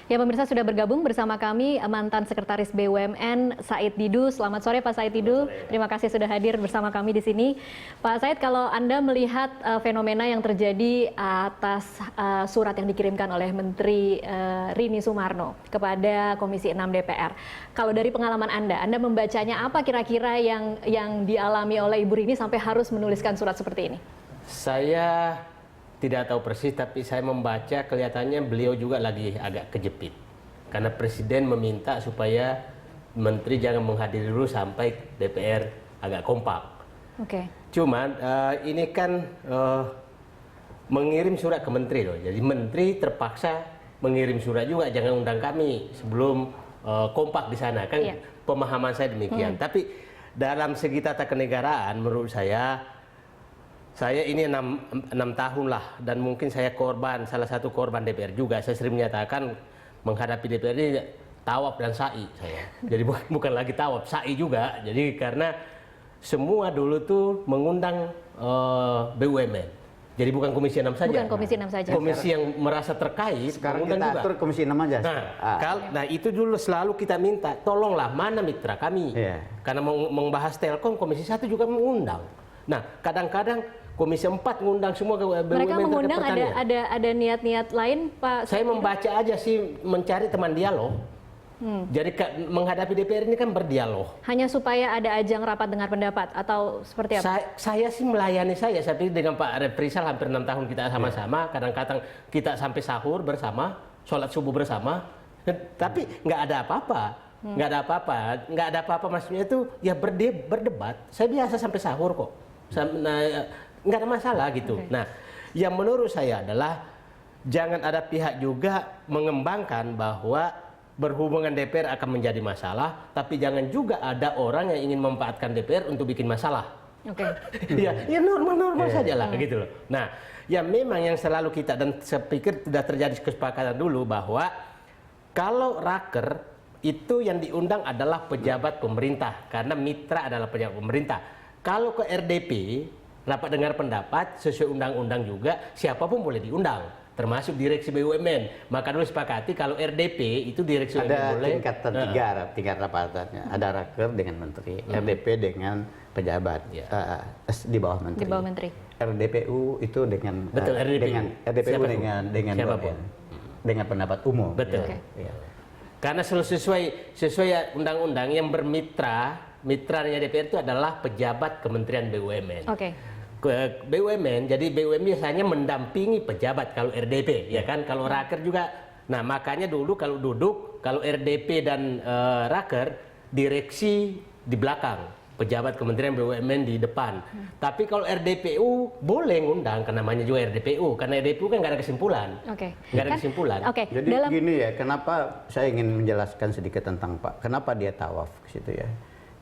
Ya, pemirsa, sudah bergabung bersama kami mantan Sekretaris BUMN Said Didu. Selamat sore Pak Said Didu. Terima kasih sudah hadir bersama kami di sini. Pak Said, kalau Anda melihat fenomena yang terjadi atas surat yang dikirimkan oleh Menteri Rini Sumarno kepada Komisi 6 DPR, kalau dari pengalaman Anda membacanya apa kira-kira yang dialami oleh Ibu Rini sampai harus menuliskan surat seperti ini? Saya tidak tahu persis, tapi saya membaca kelihatannya beliau juga lagi agak kejepit. Karena Presiden meminta supaya Menteri jangan menghadiri dulu sampai DPR agak kompak. Oke. Cuman ini kan mengirim surat ke Menteri loh. Jadi Menteri terpaksa mengirim surat juga, jangan undang kami sebelum kompak di sana. Kan pemahaman saya demikian. Tapi dalam segi tata kenegaraan menurut saya ini 6 tahun lah, dan mungkin saya salah satu korban DPR juga. Saya sering menyatakan menghadapi DPR ini tawaf dan sa'i saya. Jadi bukan lagi tawaf, sa'i juga. Jadi karena semua dulu tuh mengundang BUMN. Jadi bukan Komisi 6 saja. Bukan Komisi 6 saja. Komisi yang merasa terkait. Sekarang kita atur Komisi 6 aja. Nah, itu dulu selalu kita minta, tolonglah mana mitra kami. Karena membahas Telkom, Komisi 1 juga mengundang. Nah, kadang-kadang Komisi 4 mengundang semua BUMN. Mereka mengundang ada niat-niat lain, Pak? Saya membaca aja sih, mencari teman dialog. Jadi menghadapi DPR ini kan berdialog. Hanya supaya ada ajang rapat dengar pendapat atau seperti apa? Saya sih melayani saya pikir dengan Pak Refrisal hampir 6 tahun kita sama-sama. Kadang-kadang kita sampai sahur bersama, sholat subuh bersama. Tapi nggak ada apa-apa. Nggak ada apa-apa maksudnya itu ya berdebat. Saya biasa sampai sahur kok. Nggak ada masalah gitu. Nah, yang menurut saya adalah jangan ada pihak juga mengembangkan bahwa berhubungan DPR akan menjadi masalah, tapi jangan juga ada orang yang ingin memanfaatkan DPR untuk bikin masalah. Ya normal-normal saja lah gitu loh. Nah, ya memang yang selalu kita, dan saya pikir sudah terjadi kesepakatan dulu bahwa kalau raker itu yang diundang adalah pejabat pemerintah, karena mitra adalah pejabat pemerintah. Kalau ke RDP, rapat dengar pendapat sesuai undang-undang juga, siapapun boleh diundang, termasuk direksi BUMN. Maka dulu sepakati kalau RDP itu direksi BUMN boleh. Ada tingkat rapatannya. Ada raker dengan menteri, RDP dengan pejabat di bawah menteri. Di bawah menteri. RDPU itu dengan RDPU dengan siapapun. Dengan pendapat umum. Betul. Karena sesuai undang-undang yang mitranya DPR itu adalah pejabat Kementerian BUMN. BUMN, jadi BUMN biasanya mendampingi pejabat kalau RDP, ya kan? Kalau raker juga. Nah, makanya dulu kalau duduk, kalau RDP dan raker, direksi di belakang, pejabat Kementerian BUMN di depan. Tapi kalau RDPU boleh ngundang, karena namanya juga RDPU, karena RDPU kan nggak ada kesimpulan. Nggak ada kesimpulan. Jadi gini ya, kenapa saya ingin menjelaskan sedikit tentang kenapa dia tawaf ke situ ya.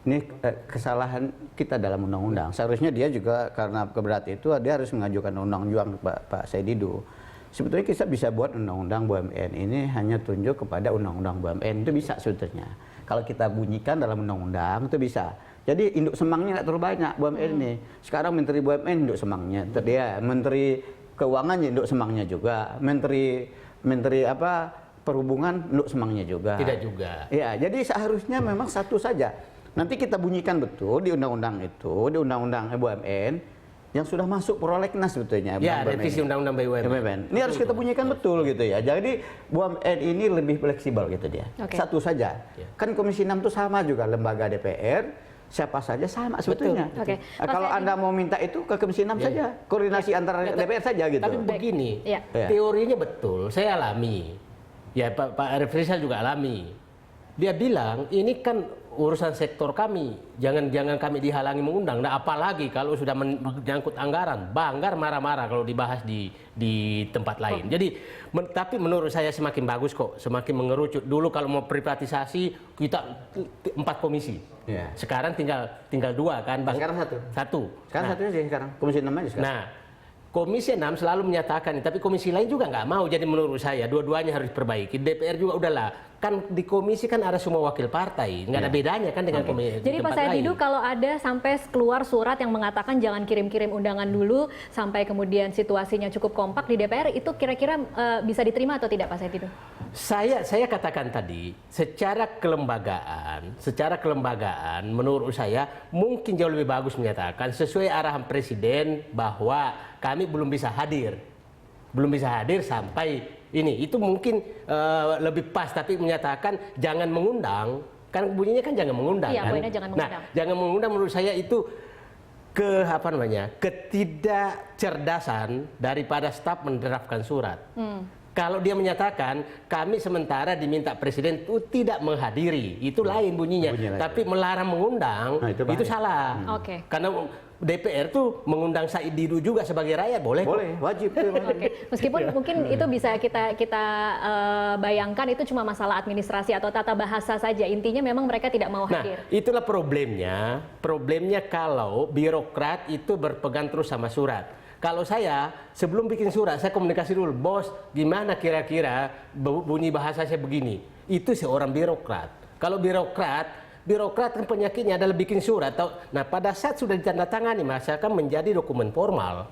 Ini kesalahan kita dalam undang-undang. Seharusnya dia juga karena keberat itu dia harus mengajukan undang-undang Pak Said Didu. Sebetulnya kita bisa buat undang-undang BUMN ini hanya tunjuk kepada undang-undang BUMN, itu bisa sebetulnya. Kalau kita bunyikan dalam undang-undang itu bisa. Jadi induk semangnya nggak terlalu banyak BUMN ini. Sekarang Menteri BUMN induk semangnya, dia Menteri Keuangan induk semangnya juga, Menteri Perhubungan induk semangnya juga. Tidak juga. Ya, jadi seharusnya memang satu saja. Nanti kita bunyikan betul di undang-undang itu, di undang-undang BUMN yang sudah masuk prolegnas sebetulnya. Ya, revisi undang-undang BUMN. Ini harus kita bunyikan betul gitu ya. Jadi BUMN ini lebih fleksibel gitu dia. Satu saja. Kan Komisi 6 itu sama juga lembaga DPR, siapa saja sama sebetulnya. Kalau Anda mau minta itu ke Komisi 6 saja, koordinasi antara DPR saja gitu. Tapi begini, teorinya betul, saya alami. Ya, Pak Refrisal juga alami. Dia bilang ini kan urusan sektor kami, jangan kami dihalangi mengundang. Nah, apalagi kalau sudah menyangkut anggaran, Banggar marah-marah kalau dibahas di tempat lain. Jadi, tapi menurut saya semakin bagus kok, semakin mengerucut. Dulu kalau mau privatisasi kita 4 komisi, sekarang tinggal 2 kan, Bang? Sekarang satu. Sekarang satunya sih sekarang Komisi 6 aja sekarang. Nah, Komisi 6 selalu menyatakan, tapi komisi lain juga nggak mau. Jadi menurut saya dua-duanya harus diperbaiki. DPR juga udahlah, kan di komisi kan ada semua wakil partai, nggak ada bedanya kan dengan komisi. Jadi Pak Said Didu, kalau ada sampai keluar surat yang mengatakan jangan kirim-kirim undangan dulu sampai kemudian situasinya cukup kompak di DPR, itu kira-kira bisa diterima atau tidak Pak Said Didu? Saya katakan tadi, secara kelembagaan menurut saya mungkin jauh lebih bagus menyatakan sesuai arahan Presiden bahwa kami belum bisa hadir sampai ini. Itu mungkin lebih pas, tapi menyatakan jangan mengundang, kan bunyinya kan jangan mengundang. Iya, kan? poinnya jangan mengundang. Nah, jangan mengundang menurut saya itu ketidakcerdasan daripada staf menerapkan surat. Kalau dia menyatakan kami sementara diminta presiden itu tidak menghadiri, itu lain bunyinya. Tapi melarang mengundang, itu salah. Oke. Karena DPR tuh mengundang Said Didu juga sebagai rakyat, boleh? Boleh, wajib. Oke, meskipun mungkin itu bisa kita bayangkan itu cuma masalah administrasi atau tata bahasa saja. Intinya memang mereka tidak mau hadir. Nah, itulah problemnya. Problemnya kalau birokrat itu berpegang terus sama surat. Kalau saya sebelum bikin surat, saya komunikasi dulu, bos, gimana kira-kira bunyi bahasa saya begini. Itu seorang birokrat. Kalau birokrat kan penyakitnya adalah bikin surat. Nah, pada saat sudah ditandatangani, akan menjadi dokumen formal.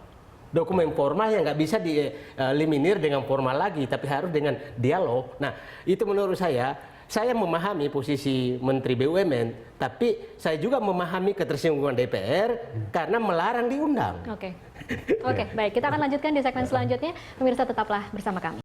Dokumen formal yang nggak bisa dieliminir dengan formal lagi, tapi harus dengan dialog. Nah, itu menurut saya memahami posisi Menteri BUMN, tapi saya juga memahami ketersinggungan DPR karena melarang diundang. Oke, baik. Kita akan lanjutkan di segmen selanjutnya. Pemirsa tetaplah bersama kami.